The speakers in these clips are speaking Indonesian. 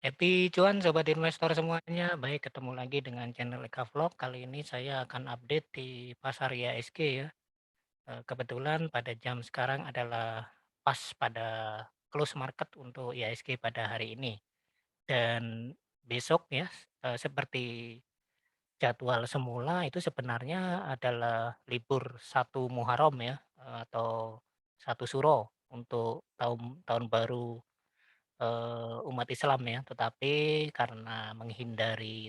Happy cuan sobat investor semuanya, baik ketemu lagi dengan channel Eka Vlog. Kali ini saya akan update di pasar IHSG ya. Kebetulan pada jam sekarang adalah pas pada close market untuk IHSG pada hari ini. Dan besok ya, seperti jadwal semula itu sebenarnya adalah libur satu Muharram ya, atau satu Suro untuk tahun tahun baru umat Islam ya, tetapi karena menghindari,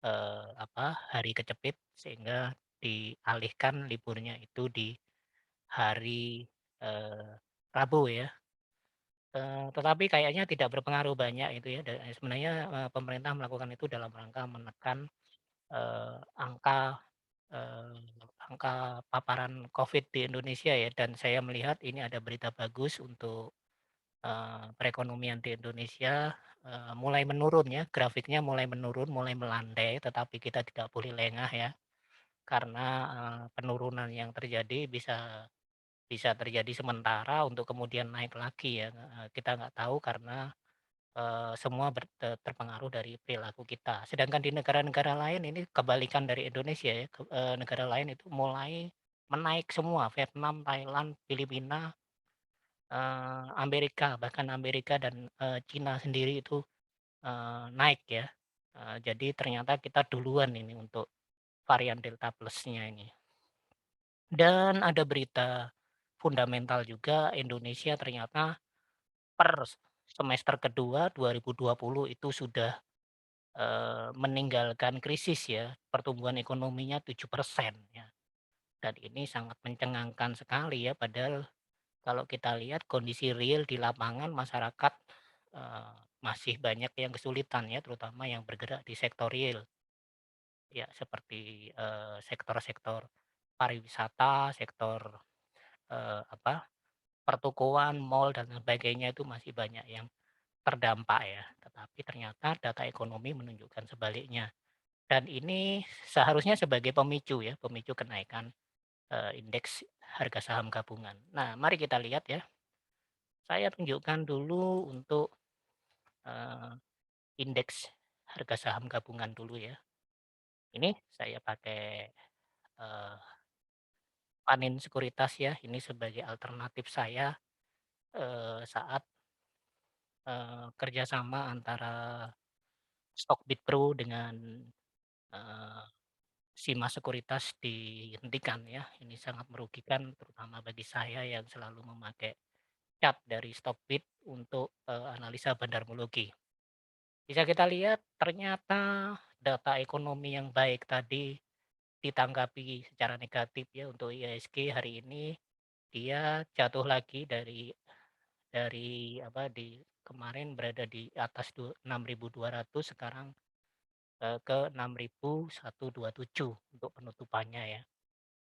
hari kecepit sehingga dialihkan liburnya itu di hari, Rabu ya, tetapi kayaknya tidak berpengaruh banyak itu ya sebenarnya, pemerintah melakukan itu dalam rangka menekan, angka, angka paparan Covid di Indonesia ya, dan saya melihat ini ada berita bagus untuk perekonomian di Indonesia, mulai menurun ya, grafiknya mulai menurun, mulai melandai, tetapi kita tidak boleh lengah ya, karena, penurunan yang terjadi bisa bisa terjadi sementara untuk kemudian naik lagi ya, kita nggak tahu karena, semua terpengaruh dari perilaku kita. Sedangkan di negara-negara lain ini kebalikan dari Indonesia ya, negara lain itu mulai menaik semua, Vietnam, Thailand, Filipina, Amerika, bahkan Amerika dan, Cina sendiri itu, naik ya. Jadi ternyata kita duluan ini untuk varian Delta Plus-nya ini. Dan ada berita fundamental juga, Indonesia ternyata per semester kedua 2020 itu sudah, meninggalkan krisis ya, pertumbuhan ekonominya 7% ya, dan ini sangat mencengangkan sekali ya, padahal kalau kita lihat kondisi real di lapangan masyarakat, masih banyak yang kesulitan ya, terutama yang bergerak di sektor real. Ya seperti, sektor-sektor pariwisata, sektor, pertokoan, mall dan sebagainya itu masih banyak yang terdampak ya. Tetapi ternyata data ekonomi menunjukkan sebaliknya. Dan ini seharusnya sebagai pemicu ya, pemicu kenaikan, indeks harga saham gabungan. Nah, mari kita lihat ya. Saya tunjukkan dulu untuk, eee, indeks harga saham gabungan dulu ya. Ini saya pakai, eee, Panin Sekuritas ya, ini sebagai alternatif saya, saat, kerjasama antara Stockbit Pro dengan, eee, Shima Sekuritas dihentikan ya. Ini sangat merugikan terutama bagi saya yang selalu memakai chart dari Stockbit untuk, analisa bandarmologi. Bisa kita lihat ternyata data ekonomi yang baik tadi ditanggapi secara negatif ya untuk IHSG hari ini, dia jatuh lagi dari apa, di kemarin berada di atas 6.200 sekarang, ke 6.127 untuk penutupannya ya.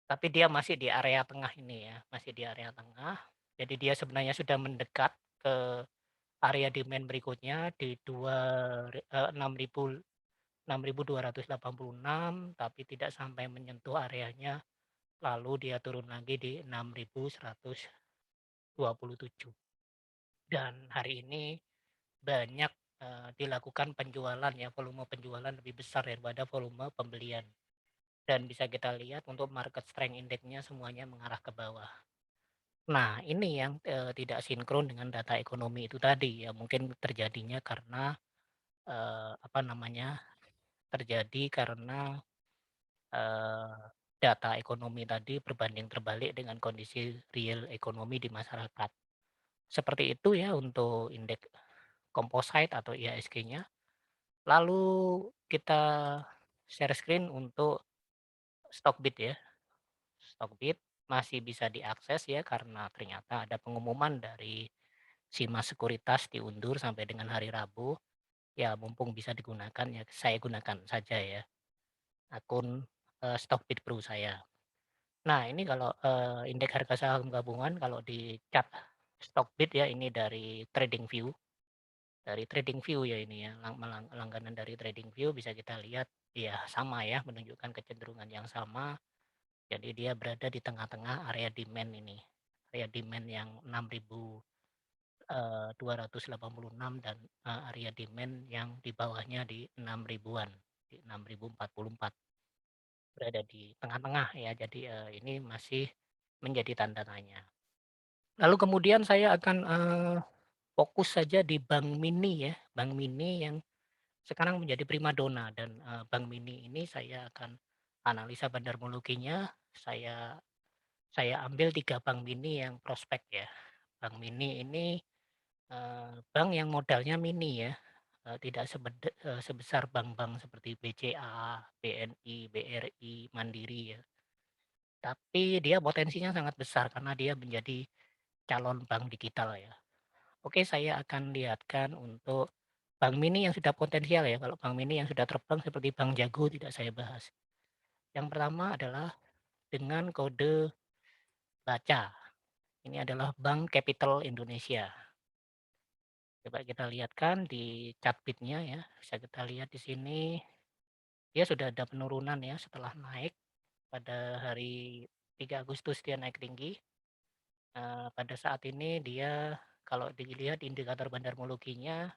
Tapi dia masih di area tengah ini ya, masih di area tengah. Jadi dia sebenarnya sudah mendekat ke area demand berikutnya di 6.286 tapi tidak sampai menyentuh areanya, lalu dia turun lagi di 6.127. Dan hari ini banyak, dilakukan penjualan ya, volume penjualan lebih besar daripada volume pembelian. Dan bisa kita lihat untuk market strength index-nya semuanya mengarah ke bawah. Nah, ini yang, tidak sinkron dengan data ekonomi itu tadi ya, mungkin terjadinya karena, apa namanya, terjadi karena, eee, data ekonomi tadi berbanding terbalik dengan kondisi real ekonomi di masyarakat. Seperti itu ya untuk indeks composite atau IHSG-nya. Lalu kita share screen untuk Stockbit ya. Stockbit masih bisa diakses ya karena ternyata ada pengumuman dari Shima Sekuritas diundur sampai dengan hari Rabu. Ya mumpung bisa digunakan ya saya gunakan saja ya akun, Stockbit Pro saya. Nah ini kalau, indeks harga saham gabungan kalau di chart Stockbit ya ini dari TradingView. Dari TradingView ya ini ya, langganan dari TradingView bisa kita lihat, ya sama ya, menunjukkan kecenderungan yang sama. Jadi dia berada di tengah-tengah area demand ini, area demand yang 286 dan, area demand yang di bawahnya di 6 ribuan, di 6.044, berada di tengah-tengah ya. Jadi, ini masih menjadi tanda tanya. Lalu kemudian saya akan, fokus saja di Bank Mini ya, Bank Mini yang sekarang menjadi primadona dan, Bank Mini ini saya akan analisa bandarmologinya, saya ambil 3 bank mini yang prospek ya. Bank Mini ini, bank yang modalnya mini ya, tidak sebesar bank-bank seperti BCA, BNI, BRI, Mandiri ya. Tapi dia potensinya sangat besar karena dia menjadi calon bank digital ya. Oke, saya akan lihatkan untuk bank mini yang sudah potensial ya. Kalau bank mini yang sudah terbang seperti Bank Jago tidak saya bahas. Yang pertama adalah dengan kode baca. Ini adalah Bank Capital Indonesia. Coba kita lihat kan di chart bitnya ya. Bisa kita lihat di sini dia sudah ada penurunan ya setelah naik pada hari 3 Agustus dia naik tinggi. Pada saat ini dia kalau dilihat indikator bandarmologinya,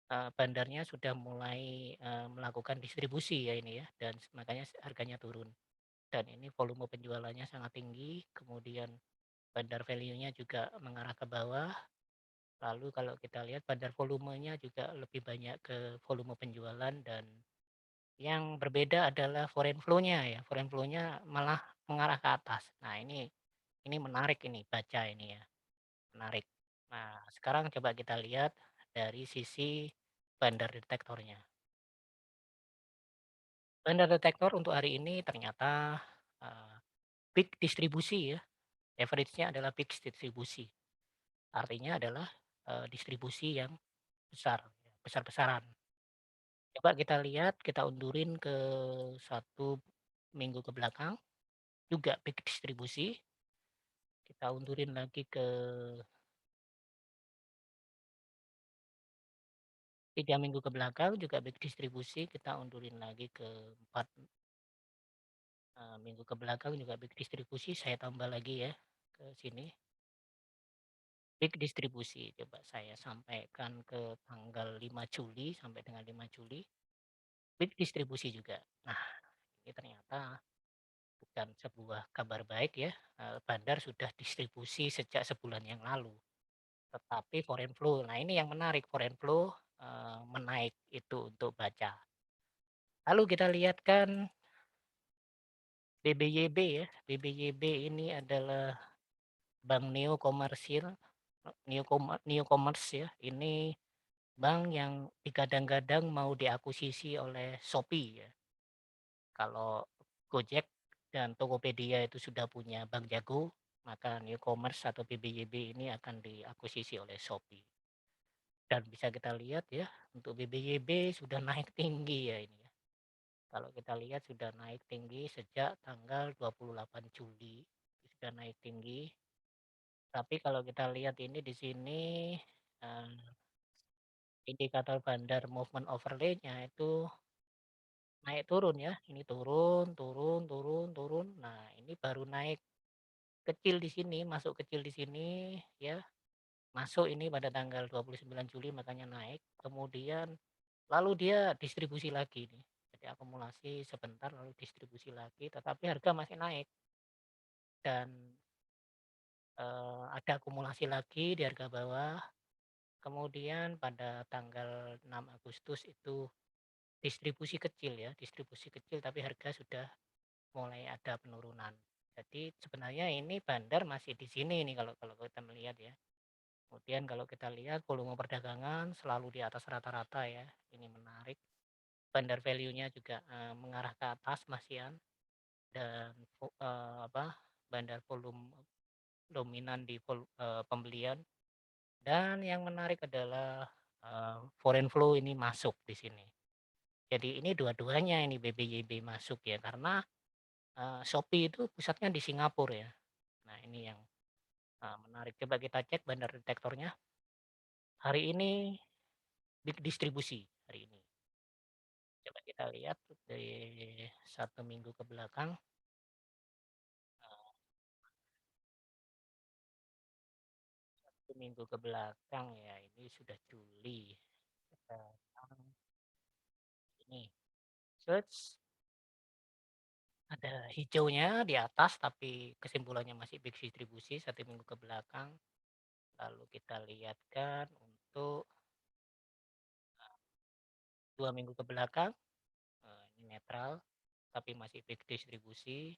bandarnya sudah mulai, melakukan distribusi ya ini ya dan makanya harganya turun. Dan ini volume penjualannya sangat tinggi, kemudian bandar value-nya juga mengarah ke bawah. Lalu kalau kita lihat bandar volumenya juga lebih banyak ke volume penjualan dan yang berbeda adalah foreign flow-nya ya, foreign flow-nya malah mengarah ke atas. Nah ini menarik ini, baca ini ya, menarik. Nah sekarang coba kita lihat dari sisi bandar detektornya. Bandar detektor untuk hari ini ternyata, eee, peak distribusi ya, average-nya adalah peak distribusi. Artinya adalah, distribusi yang besar, ya, besar-besaran. Coba kita lihat, kita undurin ke 1 minggu ke belakang, juga peak distribusi. Kita undurin lagi ke 3 minggu ke belakang, juga peak distribusi. Kita undurin lagi ke 4 minggu ke belakang, juga peak distribusi. Saya tambah lagi ya ke sini, peak distribusi. Coba saya sampaikan ke tanggal 5 Juli sampai dengan 5 Juli, peak distribusi juga. Nah, ini ternyata bukan sebuah kabar baik ya, bandar sudah distribusi sejak sebulan yang lalu. Tetapi foreign flow, nah ini yang menarik, foreign flow, menaik itu untuk baca. Lalu kita lihat kan BBYB ya, BBYB ini adalah bank neo komersil, neo commerce ya, ini bank yang digadang-gadang mau diakuisisi oleh Shopee ya. Kalau Gojek dan Tokopedia itu sudah punya Bank Jago, maka Newcommerce atau BBYB ini akan diakuisisi oleh Shopee. Dan bisa kita lihat ya, untuk BBYB sudah naik tinggi ya ini ya. Kalau kita lihat sudah naik tinggi sejak tanggal 28 Juli, sudah naik tinggi. Tapi kalau kita lihat ini di sini, eh, indikator bandar movement overlay-nya itu naik turun ya. Ini turun, turun, turun, turun. Nah, ini baru naik kecil di sini, masuk kecil di sini ya. Masuk ini pada tanggal 29 Juli makanya naik. Kemudian lalu dia distribusi lagi nih. Jadi akumulasi sebentar lalu distribusi lagi tetapi harga masih naik dan ada akumulasi lagi di harga bawah. Kemudian pada tanggal 6 Agustus itu distribusi kecil ya, distribusi kecil tapi harga sudah mulai ada penurunan. Jadi sebenarnya ini bandar masih di sini nih kalau kalau kita melihat ya. Kemudian kalau kita lihat volume perdagangan selalu di atas rata-rata ya. Ini menarik. Bandar value-nya juga mengarah ke atas Mas Ian dan bandar volume dominan di pembelian dan yang menarik adalah foreign flow ini masuk di sini. Jadi ini dua-duanya ini BBYB masuk ya karena Shopee itu pusatnya di Singapura ya. Nah, ini yang menarik. Coba kita cek bandar detektornya. Hari ini big distribusi hari ini. Coba kita lihat dari 1 minggu ke belakang. minggu ke belakang ya, ini sudah Juli. Sekarang ini, search, ada hijaunya di atas, tapi kesimpulannya masih big distribusi 1 minggu ke belakang. Lalu kita lihatkan untuk 2 minggu ke belakang, ini netral, tapi masih big distribusi.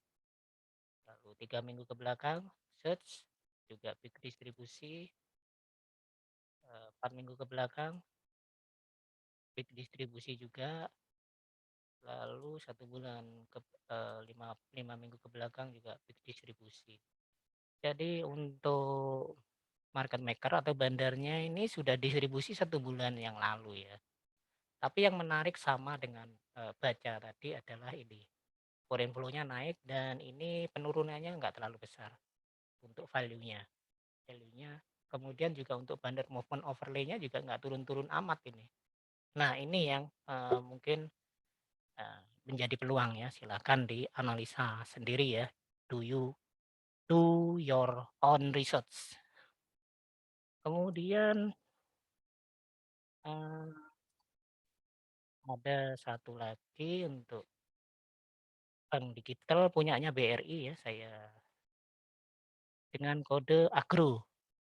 Lalu 3 minggu ke belakang, search, juga big distribusi. 4 minggu ke belakang, big distribusi juga. Lalu 1 bulan ke 5 minggu ke belakang juga big distribusi. Jadi untuk market maker atau bandarnya ini sudah distribusi 1 bulan yang lalu ya. Tapi yang menarik sama dengan, baca tadi adalah ini, foreign flow-nya naik dan ini penurunannya nggak terlalu besar untuk value-nya. Value-nya kemudian juga untuk bandar movement overlay-nya juga nggak turun-turun amat ini. Nah ini yang, mungkin menjadi peluang ya, silakan dianalisa sendiri ya. Do you do your own research. Kemudian, eee, ada satu lagi untuk bank digital punyanya BRI ya, saya dengan kode AGRO.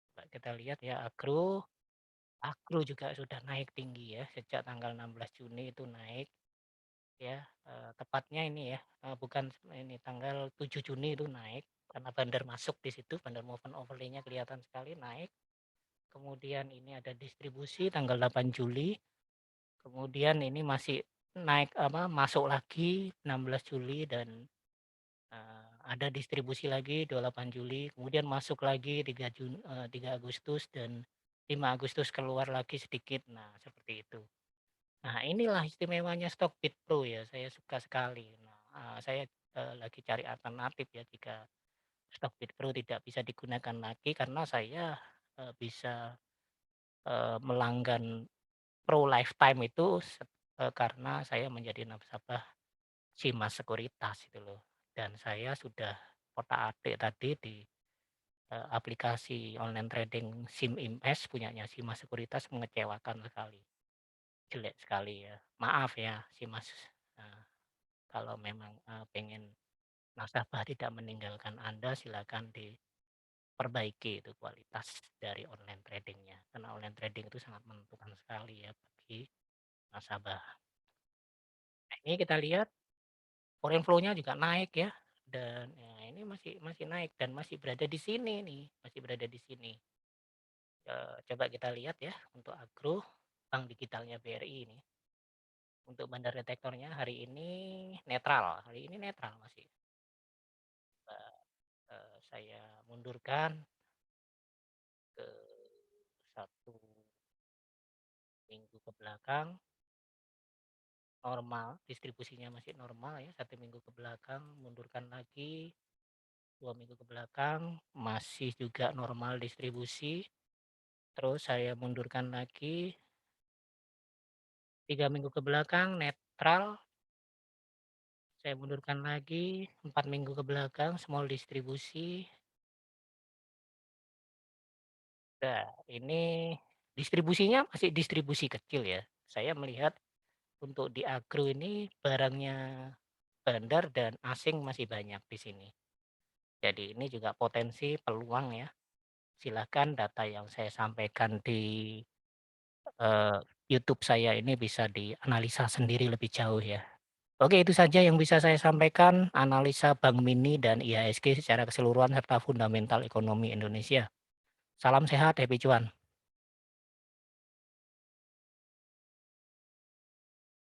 Coba kita lihat ya AGRO, AGRO juga sudah naik tinggi ya, sejak tanggal 16 Juni itu naik ya, tepatnya ini ya, bukan ini tanggal 7 Juni itu naik, karena bandar masuk di situ, bandar movement overlay-nya kelihatan sekali naik. Kemudian ini ada distribusi tanggal 8 Juli, kemudian ini masih naik apa, masuk lagi 16 Juli dan, ada distribusi lagi 28 Juli, kemudian masuk lagi 3 Agustus dan 5 Agustus keluar lagi sedikit. Nah, seperti itu. Nah, inilah istimewanya Stockbit Pro ya, saya suka sekali. Nah, saya, lagi cari alternatif ya jika Stockbit Pro tidak bisa digunakan lagi karena saya, bisa, melanggan Pro Lifetime itu karena saya menjadi nasabah Simas Sekuritas itu loh, dan saya sudah otak-atik tadi di, aplikasi online trading SimIMS punyanya Simas Sekuritas mengecewakan sekali, jelek sekali ya. Maaf ya Simas, eee, kalau memang, pengen nasabah tidak meninggalkan Anda silakan diperbaiki itu kualitas dari online trading-nya, karena online trading itu sangat menentukan sekali ya bagi nasabah. Nah, ini kita lihat foreign flow-nya juga naik ya, dan ya ini masih masih naik dan masih berada di sini nih, masih berada di sini. Coba kita lihat ya untuk Agro, bank digitalnya BRI ini. Untuk bandar detektornya hari ini netral masih. Coba, saya mundurkan ke 1 minggu ke belakang, normal, distribusinya masih normal ya, 1 minggu ke belakang, mundurkan lagi, 2 minggu ke belakang, masih juga normal distribusi. Terus saya mundurkan lagi 3 minggu ke belakang netral, saya mundurkan lagi 4 minggu ke belakang small distribusi. Nah, ini distribusinya masih distribusi kecil ya. Saya melihat untuk di agro ini barangnya bandar dan asing masih banyak di sini. Jadi ini juga potensi peluang ya. Silakan data yang saya sampaikan di eh, YouTube saya ini bisa dianalisa sendiri lebih jauh ya. Oke, itu saja yang bisa saya sampaikan, analisa Bank Mini dan IHSG secara keseluruhan serta fundamental ekonomi Indonesia. Salam sehat, happy cuan.